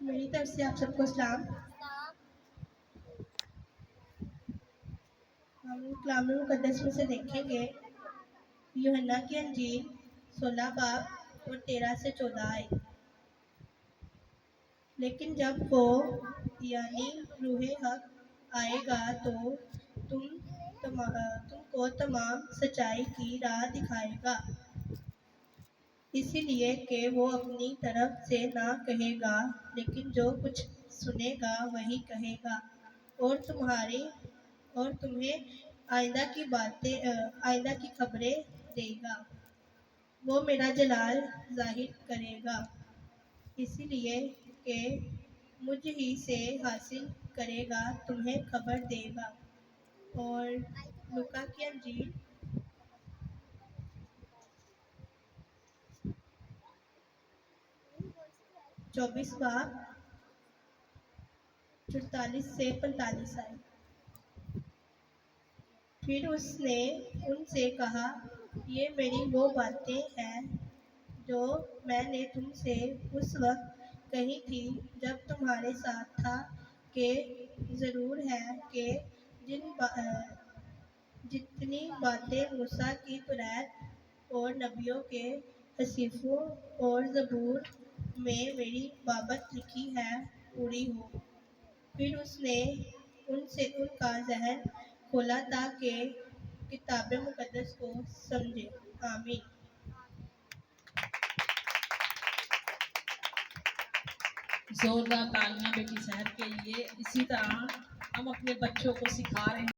मेरी तरफ से आप सबको सलाम। हम कलाम मुकद्दस में से देखेंगे यूहन्ना की अंजील 16 बाब और 13 से 14 आए। लेकिन जब वो यानी रूहे हक आएगा तो तुमको तमाम सच्चाई की राह दिखाएगा, इसीलिए कि वो अपनी तरफ से ना कहेगा, लेकिन जो कुछ सुनेगा वही कहेगा और तुम्हें आइंदा की खबरें देगा। वो मेरा जलाल जाहिर करेगा, इसीलिए कि मुझ ही से हासिल करेगा, तुम्हें खबर देगा। और लूका की अंजील 24 बाब 44 से 45 आए। फिर उसने उनसे कहा, ये मेरी वो बातें हैं जो मैंने तुमसे उस वक्त कही थी जब तुम्हारे साथ था, कि ज़रूर है कि जितनी बातें मूसा की तौरात और नबियों के हसीफों और ज़बूर में मेरी बाबत लिखी है पूरी हो। फिर उसने उनसे उनका ज़हन खोला ताकि किताब मुकद्दस को समझे। आमीन। जोरदार तालियां बेटी सहर के लिए। इसी तरह हम अपने बच्चों को सिखा रहे हैं।